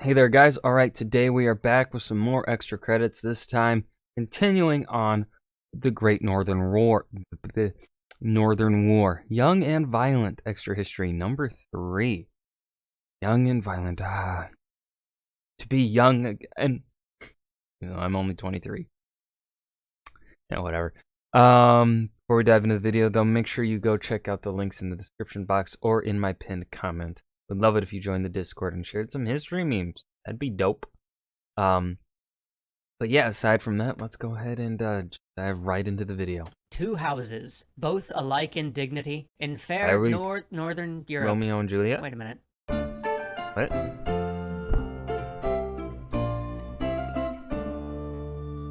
Hey there, guys. Alright, today we are back with some more extra credits, this time continuing on the Great Northern War. The Northern War. Young and Violent, extra history number 3. Young and Violent. To be young again. I'm only 23. Yeah, whatever. Before we dive into the video, though, make sure you go check out the links in the description box or in my pinned comment. Would love it if you joined the Discord and shared some history memes. That'd be dope. But yeah, aside from that, let's go ahead and dive right into the video. Two houses, both alike in dignity, in fair northern Europe. Romeo and Juliet? Wait a minute. What?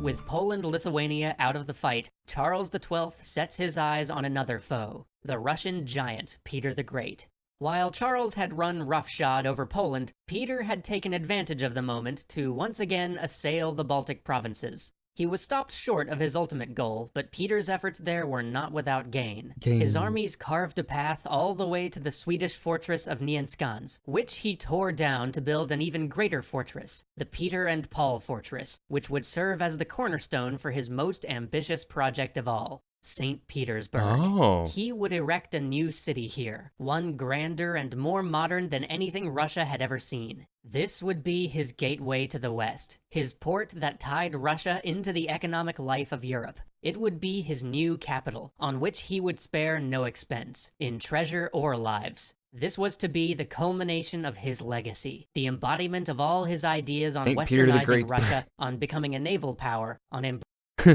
With Poland-Lithuania out of the fight, Charles XII sets his eyes on another foe, the Russian giant Peter the Great. While Charles had run roughshod over Poland, Peter had taken advantage of the moment to once again assail the Baltic provinces. He was stopped short of his ultimate goal, but Peter's efforts there were not without gain. His armies carved a path all the way to the Swedish fortress of Nyenskans, which he tore down to build an even greater fortress, the Peter and Paul Fortress, which would serve as the cornerstone for his most ambitious project of all. St. Petersburg. Oh. He would erect a new city here, one grander and more modern than anything Russia had ever seen. This would be his gateway to the West, his port that tied Russia into the economic life of Europe. It would be his new capital, on which he would spare no expense, in treasure or lives. This was to be the culmination of his legacy, the embodiment of all his ideas on westernizing Russia, on becoming a naval power, on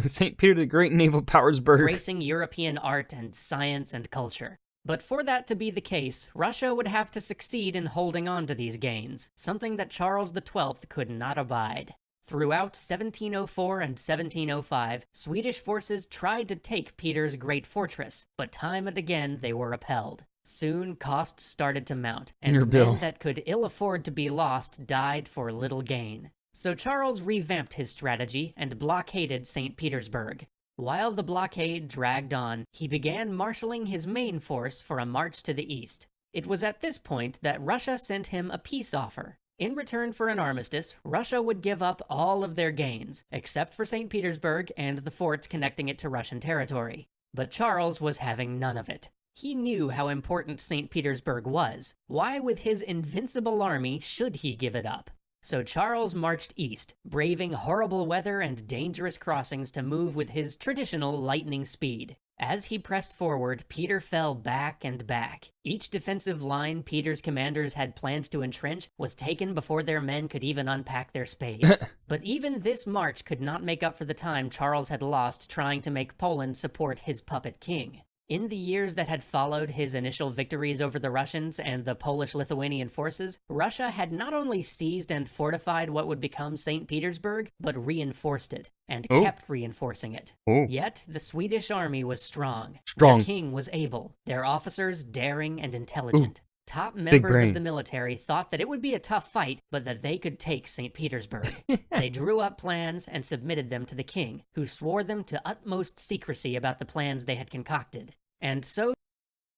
St. Peter the Great Naval Powersburg. Embracing European art and science and culture. But for that to be the case, Russia would have to succeed in holding on to these gains, something that Charles XII could not abide. Throughout 1704 and 1705, Swedish forces tried to take Peter's great fortress, but time and again they were repelled. Soon costs started to mount, and men that could ill afford to be lost died for little gain. So Charles revamped his strategy and blockaded St. Petersburg. While the blockade dragged on, he began marshalling his main force for a march to the east. It was at this point that Russia sent him a peace offer. In return for an armistice, Russia would give up all of their gains, except for St. Petersburg and the forts connecting it to Russian territory. But Charles was having none of it. He knew how important St. Petersburg was. Why, with his invincible army, should he give it up? So Charles marched east, braving horrible weather and dangerous crossings to move with his traditional lightning speed. As he pressed forward, Peter fell back and back. Each defensive line Peter's commanders had planned to entrench was taken before their men could even unpack their spades. But even this march could not make up for the time Charles had lost trying to make Poland support his puppet king. In the years that had followed his initial victories over the Russians and the Polish-Lithuanian forces, Russia had not only seized and fortified what would become St. Petersburg, but reinforced it, and kept reinforcing it. Yet, the Swedish army was strong. Their king was able, their officers daring and intelligent. Top members of the military thought that it would be a tough fight, but that they could take St. Petersburg. They drew up plans and submitted them to the king, who swore them to utmost secrecy about the plans they had concocted. And so...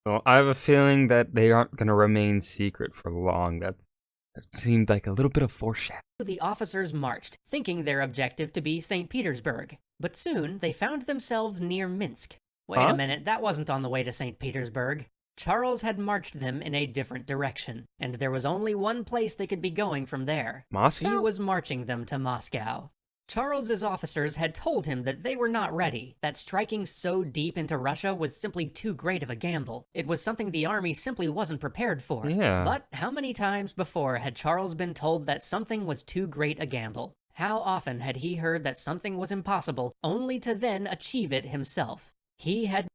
Well, I have a feeling that they aren't going to remain secret for long. That seemed like a little bit of foreshadowing. The officers marched, thinking their objective to be St. Petersburg. But soon, they found themselves near Minsk. Wait a minute, that wasn't on the way to St. Petersburg. Charles had marched them in a different direction, and there was only one place they could be going from there. Moscow? He was marching them to Moscow. Charles's officers had told him that they were not ready, that striking so deep into Russia was simply too great of a gamble. It was something the army simply wasn't prepared for. But how many times before had Charles been told that something was too great a gamble? How often had he heard that something was impossible, only to then achieve it himself? He had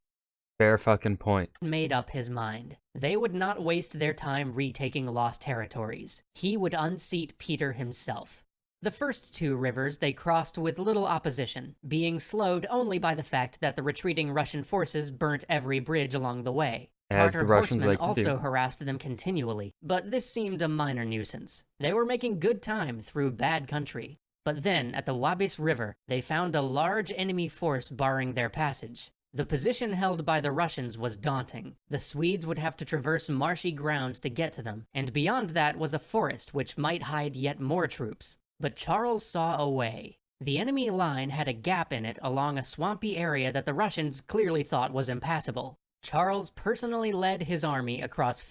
fair fucking point. Made up his mind. They would not waste their time retaking lost territories. He would unseat Peter himself. The first two rivers they crossed with little opposition, being slowed only by the fact that the retreating Russian forces burnt every bridge along the way. Tartar horsemen also harassed them continually, but this seemed a minor nuisance. They were making good time through bad country. But then, at the Wabis River, they found a large enemy force barring their passage. The position held by the Russians was daunting. The Swedes would have to traverse marshy ground to get to them, and beyond that was a forest which might hide yet more troops. But Charles saw a way. The enemy line had a gap in it along a swampy area that the Russians clearly thought was impassable. Charles personally led his army across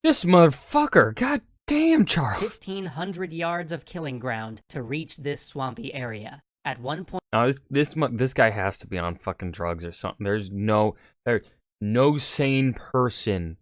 This motherfucker! God damn, Charles! 1,500 yards of killing ground to reach this swampy area. At one point, Now this guy has to be on fucking drugs or something. There's no sane person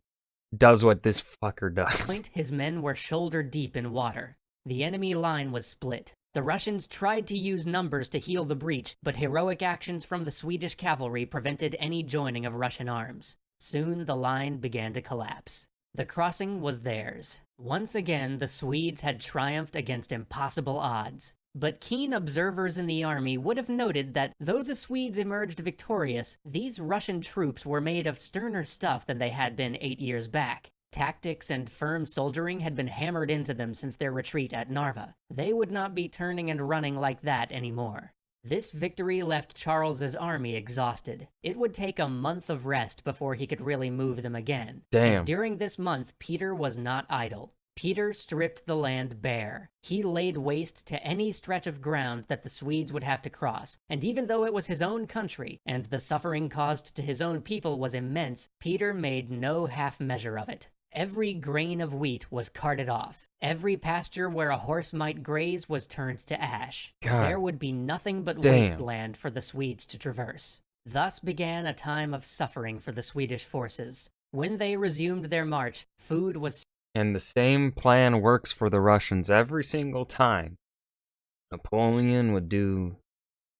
does what this fucker does. his men were shoulder deep in water. The enemy line was split. The Russians tried to use numbers to heal the breach, but heroic actions from the Swedish cavalry prevented any joining of Russian arms. Soon the line began to collapse. The crossing was theirs. Once again, the Swedes had triumphed against impossible odds. But keen observers in the army would have noted that though the Swedes emerged victorious, these Russian troops were made of sterner stuff than they had been 8 years back. Tactics and firm soldiering had been hammered into them since their retreat at Narva. They would not be turning and running like that anymore. This victory left Charles's army exhausted. It would take a month of rest before he could really move them again. Damn. And during this month, Peter was not idle. Peter stripped the land bare. He laid waste to any stretch of ground that the Swedes would have to cross, and even though it was his own country, and the suffering caused to his own people was immense, Peter made no half measure of it. Every grain of wheat was carted off. Every pasture where a horse might graze was turned to ash. God There would be nothing but damn. wasteland for the Swedes to traverse. Thus began a time of suffering for the Swedish forces. When they resumed their march, food was And the same plan works for the Russians every single time. Napoleon would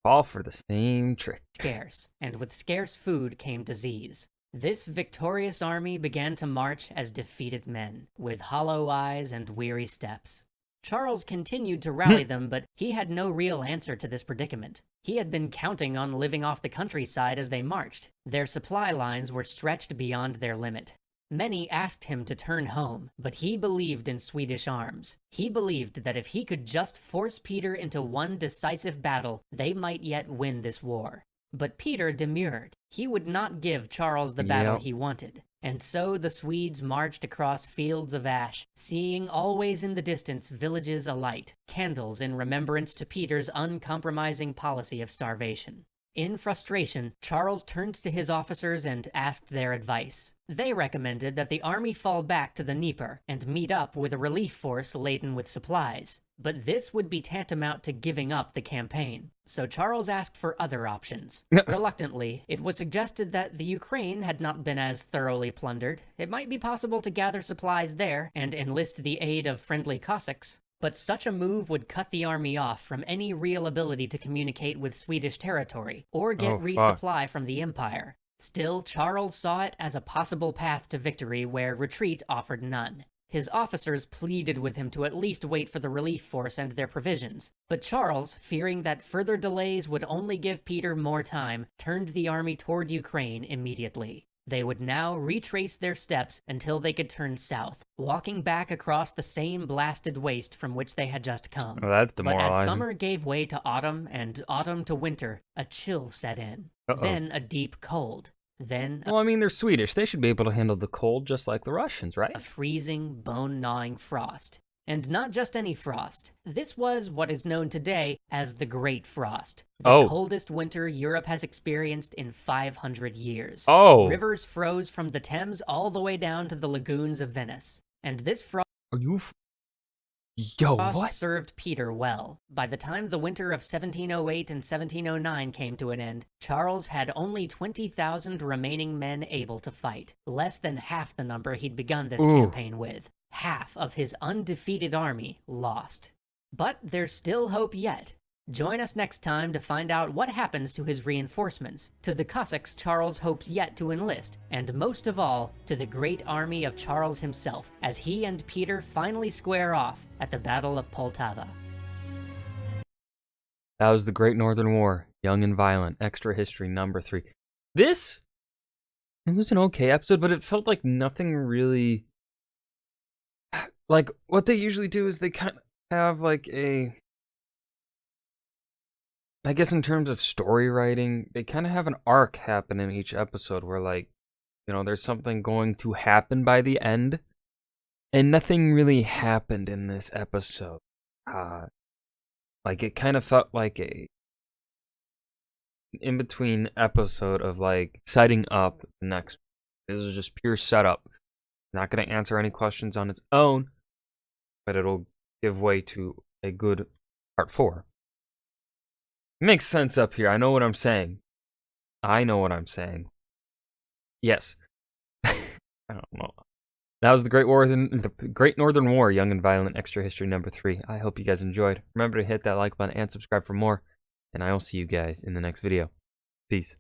fall for the same trick. scarce, and with scarce food came disease. This victorious army began to march as defeated men, with hollow eyes and weary steps. Charles continued to rally them, but he had no real answer to this predicament. He had been counting on living off the countryside as they marched. Their supply lines were stretched beyond their limit. Many asked him to turn home, but he believed in Swedish arms. He believed that if he could just force Peter into one decisive battle, they might yet win this war. But Peter demurred. He would not give Charles the battle he wanted. And so the Swedes marched across fields of ash, seeing always in the distance villages alight, candles in remembrance to Peter's uncompromising policy of starvation. In frustration, Charles turned to his officers and asked their advice. They recommended that the army fall back to the Dnieper and meet up with a relief force laden with supplies. But this would be tantamount to giving up the campaign, so Charles asked for other options. Reluctantly, it was suggested that the Ukraine had not been as thoroughly plundered. It might be possible to gather supplies there and enlist the aid of friendly Cossacks. But such a move would cut the army off from any real ability to communicate with Swedish territory, or get resupply from the Empire. Still, Charles saw it as a possible path to victory where retreat offered none. His officers pleaded with him to at least wait for the relief force and their provisions. But Charles, fearing that further delays would only give Peter more time, turned the army toward Ukraine immediately. They would now retrace their steps until they could turn south, walking back across the same blasted waste from which they had just come. Oh, that's But demoralizing. as summer gave way to autumn and autumn to winter, a chill set in. Then a deep cold. Then Well, I mean, they're Swedish. They should be able to handle the cold just like the Russians, right? a freezing, bone-gnawing frost. And not just any frost. This was what is known today as the Great Frost. The coldest winter Europe has experienced in 500 years. Rivers froze from the Thames all the way down to the lagoons of Venice. And this frost served Peter well. By the time the winter of 1708 and 1709 came to an end, Charles had only 20,000 remaining men able to fight, less than half the number he'd begun this campaign with. Half of his undefeated army lost. But there's still hope yet. Join us next time to find out what happens to his reinforcements, to the Cossacks Charles hopes yet to enlist, and most of all, to the great army of Charles himself, as he and Peter finally square off at the Battle of Poltava. That was the Great Northern War, Young and Violent, Extra History number 3. It was an okay episode, but it felt like nothing really... Like, what they usually do is they kind of have like a I guess in terms of story writing, they kind of have an arc happen in each episode where, like, there's something going to happen by the end, and nothing really happened in this episode. Like, it kind of felt like a in-between episode of, like, setting up the next. This is just pure setup. Not going to answer any questions on its own, but it'll give way to a good part 4. Makes sense up here. I know what I'm saying. Yes. I don't know. That was the Great Northern War, Young and Violent Extra History number 3. I hope you guys enjoyed. Remember to hit that like button and subscribe for more, and I will see you guys in the next video. Peace.